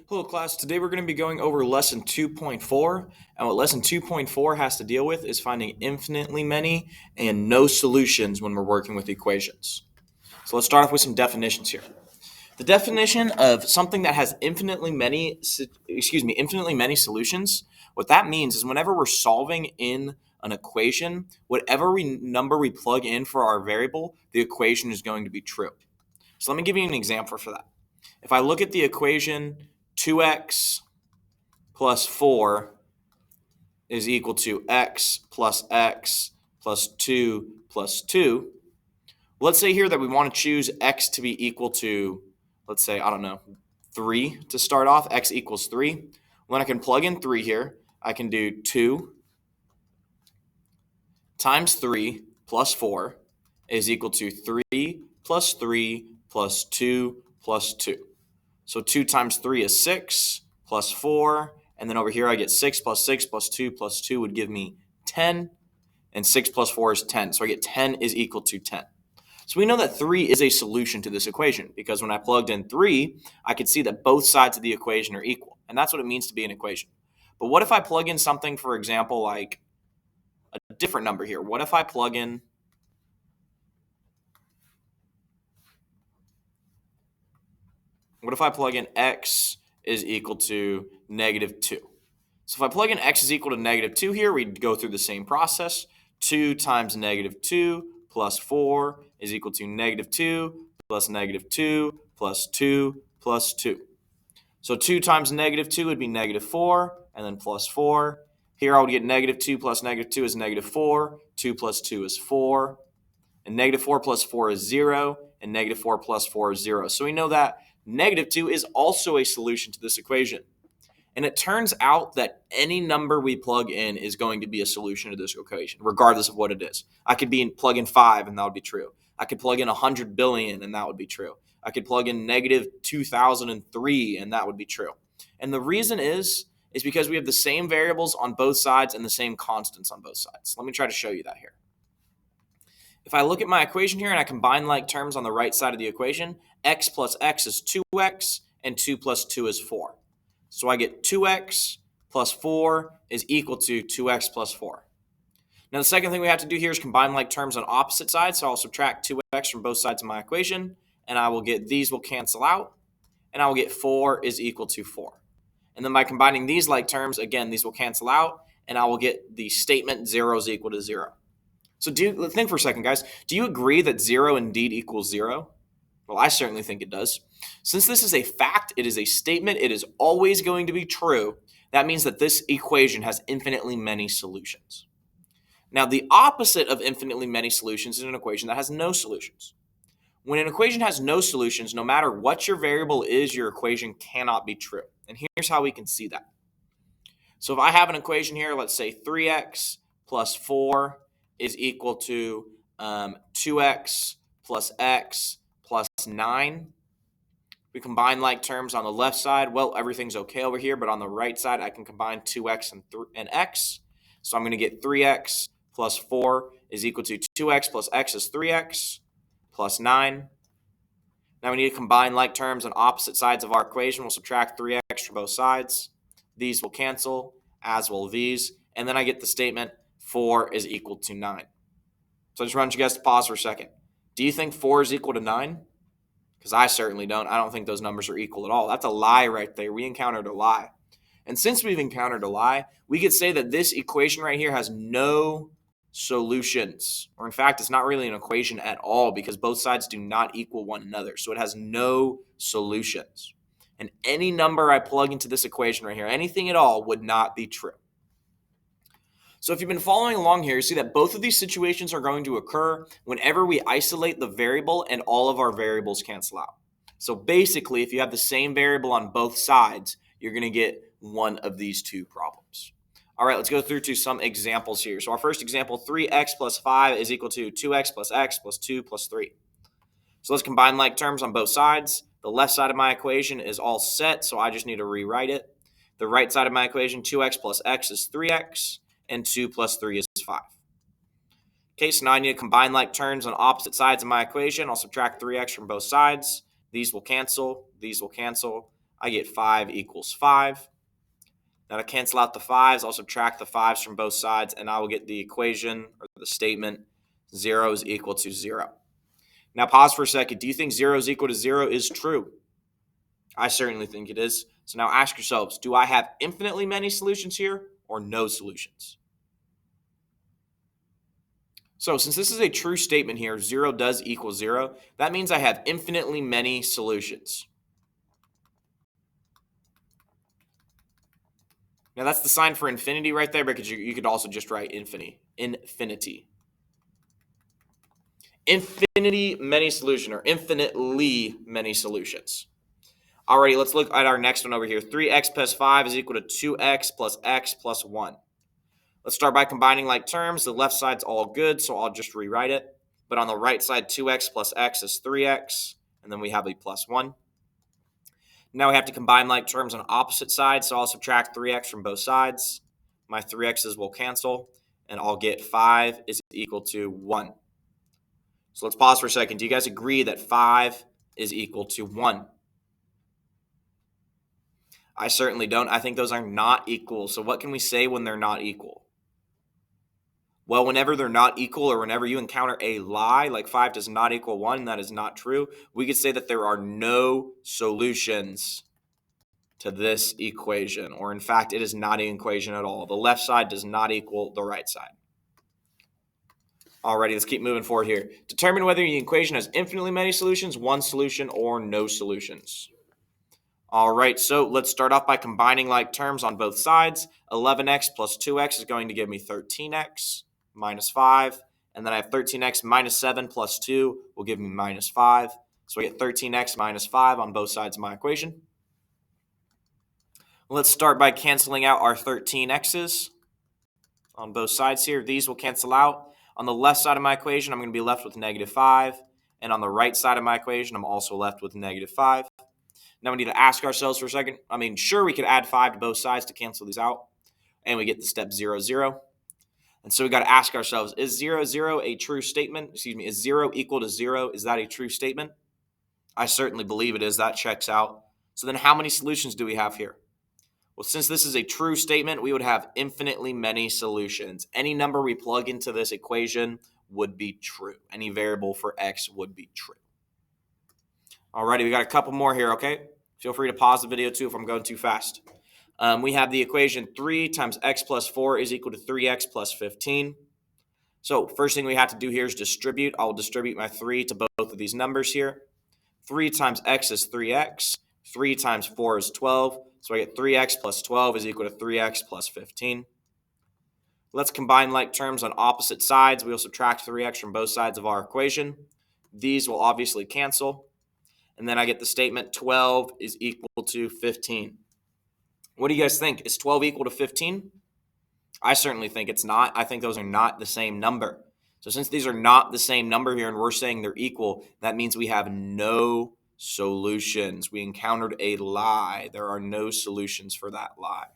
Hello class, today we're going to be going over lesson 2.4, and what lesson 2.4 has to deal with is finding infinitely many and no solutions when we're working with equations. So let's start off with some definitions here. The definition of something that has infinitely many solutions, what that means is whenever we're solving in an equation, whatever number we plug in for our variable, the equation is going to be true. So let me give you an example for that. If I look at the equation 2x plus 4 is equal to x plus 2 plus 2. Let's say here that we want to choose x to be equal to, let's say, 3 to start off. X equals 3. When I can plug in 3 here, I can do 2 times 3 plus 4 is equal to 3 plus 3 plus 2 plus 2. So 2 times 3 is 6 plus 4. And then over here I get 6 plus 6 plus 2 plus 2 would give me 10. And 6 plus 4 is 10. So I get 10 is equal to 10. So we know that 3 is a solution to this equation because when I plugged in 3, I could see that both sides of the equation are equal. And that's what it means to be an equation. But what if I plug in something, for example, like a different number here? What if I plug in x is equal to negative 2? So if I plug in x is equal to negative 2 here, we'd go through the same process. 2 times negative 2 plus 4 is equal to negative 2 plus negative 2 plus 2 plus 2. So 2 times negative 2 would be negative 4, and then plus 4. Here I would get negative 2 plus negative 2 is negative 4. 2 plus 2 is 4. And negative 4 plus 4 is 0. And negative 4 plus 4 is 0. So we know that negative 2 is also a solution to this equation. And it turns out that any number we plug in is going to be a solution to this equation, regardless of what it is. I could plug in 5, and that would be true. I could plug in 100 billion, and that would be true. I could plug in negative 2003, and that would be true. And the reason is because we have the same variables on both sides and the same constants on both sides. Let me try to show you that here. If I look at my equation here and I combine like terms on the right side of the equation, x plus x is 2x, and 2 plus 2 is 4. So I get 2x plus 4 is equal to 2x plus 4. Now the second thing we have to do here is combine like terms on opposite sides. So I'll subtract 2x from both sides of my equation, and I will get these will cancel out, and I will get 4 is equal to 4. And then by combining these like terms, again, these will cancel out, and I will get the statement 0 is equal to 0. So think for a second, guys. Do you agree that 0 indeed equals 0? Well, I certainly think it does. Since this is a fact, it is a statement, it is always going to be true. That means that this equation has infinitely many solutions. Now, the opposite of infinitely many solutions is an equation that has no solutions. When an equation has no solutions, no matter what your variable is, your equation cannot be true. And here's how we can see that. So if I have an equation here, let's say 3x plus 4 is equal to 2x plus x plus 9. We combine like terms on the left side. Well, everything's okay over here, but on the right side, I can combine 2x and x. So I'm going to get 3x plus 4 is equal to 2x plus x is 3x plus 9. Now we need to combine like terms on opposite sides of our equation. We'll subtract 3x from both sides. These will cancel, as will these. And then I get the statement 4 is equal to 9. So I just want you guys to pause for a second. Do you think 4 is equal to 9? Because I certainly don't. I don't think those numbers are equal at all. That's a lie right there. We encountered a lie. And since we've encountered a lie, we could say that this equation right here has no solutions. Or in fact, it's not really an equation at all because both sides do not equal one another. So it has no solutions. And any number I plug into this equation right here, anything at all, would not be true. So if you've been following along here, you see that both of these situations are going to occur whenever we isolate the variable and all of our variables cancel out. So basically, if you have the same variable on both sides, you're going to get one of these two problems. All right, let's go through to some examples here. So our first example, 3x plus 5 is equal to 2x plus x plus 2 plus 3. So let's combine like terms on both sides. The left side of my equation is all set, so I just need to rewrite it. The right side of my equation, 2x plus x is 3x. And 2 plus 3 is 5. Okay, so now I need to combine like terms on opposite sides of my equation. I'll subtract 3x from both sides. These will cancel. These will cancel. I get 5 equals 5. Now to cancel out the 5s, I'll subtract the 5s from both sides, and I will get the equation or the statement 0 is equal to 0. Now pause for a second. Do you think 0 is equal to 0 is true? I certainly think it is. So now ask yourselves, do I have infinitely many solutions here or no solutions? So since this is a true statement here, 0 does equal 0, that means I have infinitely many solutions. Now that's the sign for infinity right there, because you could also just write infinity. Infinity many solution, or infinitely many solutions. Alrighty, let's look at our next one over here. 3x plus 5 is equal to 2x plus x plus 1. Let's start by combining like terms. The left side's all good, so I'll just rewrite it. But on the right side, 2x plus x is 3x, and then we have a plus 1. Now we have to combine like terms on opposite sides, so I'll subtract 3x from both sides. My 3x's will cancel, and I'll get 5 is equal to 1. So let's pause for a second. Do you guys agree that 5 is equal to 1? I certainly don't. I think those are not equal. So what can we say when they're not equal? Well, whenever they're not equal, or whenever you encounter a lie, like 5 does not equal 1, and that is not true, we could say that there are no solutions to this equation. Or in fact, it is not an equation at all. The left side does not equal the right side. Alrighty, let's keep moving forward here. Determine whether the equation has infinitely many solutions, one solution, or no solutions. All right, so let's start off by combining like terms on both sides. 11x plus 2x is going to give me 13x minus 5. And then I have 13x minus 7 plus 2 will give me minus 5. So I get 13x minus 5 on both sides of my equation. Let's start by canceling out our 13x's on both sides here. These will cancel out. On the left side of my equation, I'm going to be left with negative 5. And on the right side of my equation, I'm also left with negative 5. Now we need to ask ourselves for a second. Sure, we could add 5 to both sides to cancel these out. And we get the step 0, 0. And so we got to ask ourselves, is 0, 0 a true statement? Is 0 equal to 0? Is that a true statement? I certainly believe it is. That checks out. So then how many solutions do we have here? Well, since this is a true statement, we would have infinitely many solutions. Any number we plug into this equation would be true. Any variable for x would be true. Alrighty, we got a couple more here, okay? Feel free to pause the video too if I'm going too fast. We have the equation 3 times x plus 4 is equal to 3x plus 15. So first thing we have to do here is distribute. I'll distribute my 3 to both of these numbers here. 3 times x is 3x. 3 times 4 is 12. So I get 3x plus 12 is equal to 3x plus 15. Let's combine like terms on opposite sides. We'll subtract 3x from both sides of our equation. These will obviously cancel. And then I get the statement 12 is equal to 15. What do you guys think? Is 12 equal to 15? I certainly think it's not. I think those are not the same number. So since these are not the same number here and we're saying they're equal, that means we have no solutions. We encountered a lie. There are no solutions for that lie.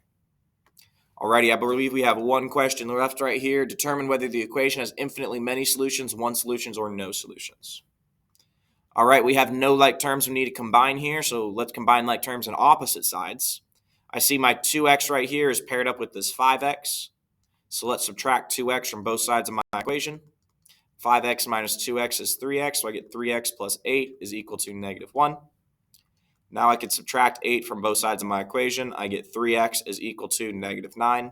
Alrighty, I believe we have one question left right here. Determine whether the equation has infinitely many solutions, one solutions, or no solutions. All right, we have no like terms we need to combine here, so let's combine like terms on opposite sides. I see my 2x right here is paired up with this 5x. So let's subtract 2x from both sides of my equation. 5x minus 2x is 3x, so I get 3x plus 8 is equal to negative 1. Now I can subtract 8 from both sides of my equation. I get 3x is equal to negative 9.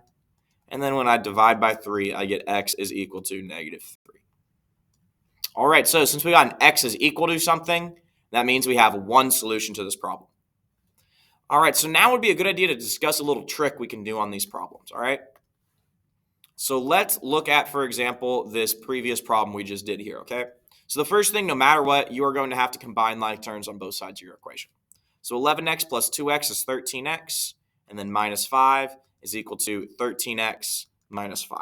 And then when I divide by 3, I get x is equal to negative 3. All right, so since we got an x is equal to something, that means we have one solution to this problem. All right, so now would be a good idea to discuss a little trick we can do on these problems, all right? So let's look at, for example, this previous problem we just did here, okay? So the first thing, no matter what, you are going to have to combine like terms on both sides of your equation. So 11x plus 2x is 13x, and then minus 5 is equal to 13x minus 5.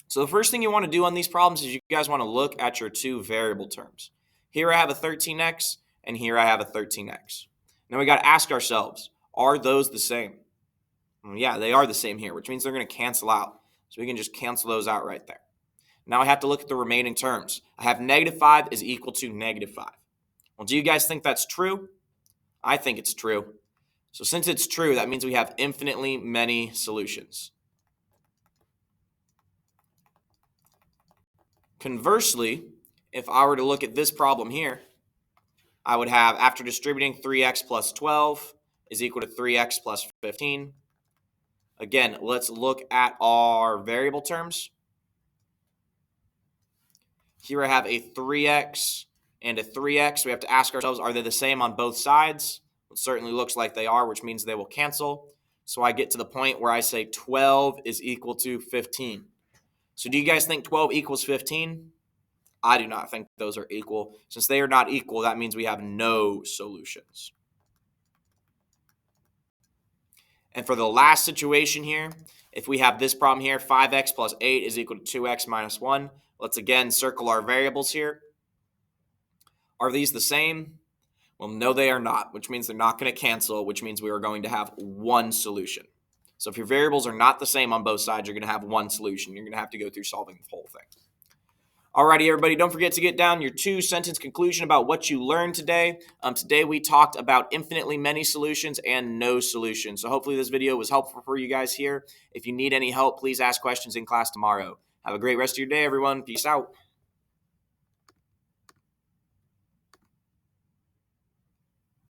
So the first thing you want to do on these problems is you guys want to look at your two variable terms. Here I have a 13x, and here I have a 13x. Now we got to ask ourselves, are those the same? Well, yeah, they are the same here, which means they're going to cancel out. So we can just cancel those out right there. Now I have to look at the remaining terms. I have negative 5 is equal to negative 5. Well, do you guys think that's true? I think it's true. So since it's true, that means we have infinitely many solutions. Conversely, if I were to look at this problem here, I would have, after distributing 3x plus 12 is equal to 3x plus 15. Again, let's look at our variable terms. Here I have a 3x and a 3x. We have to ask ourselves, are they the same on both sides? It certainly looks like they are, which means they will cancel. So I get to the point where I say 12 is equal to 15. So do you guys think 12 equals 15? I do not think those are equal. Since they are not equal, that means we have no solutions. And for the last situation here, if we have this problem here, 5x plus 8 is equal to 2x minus 1. Let's again circle our variables here. Are these the same? Well, no, they are not, which means they're not going to cancel, which means we are going to have one solution. So if your variables are not the same on both sides, you're going to have one solution. You're going to have to go through solving the whole thing. Alrighty, everybody, don't forget to get down your 2-sentence conclusion about what you learned today. Today we talked about infinitely many solutions and no solutions. So hopefully this video was helpful for you guys here. If you need any help, please ask questions in class tomorrow. Have a great rest of your day, everyone. Peace out.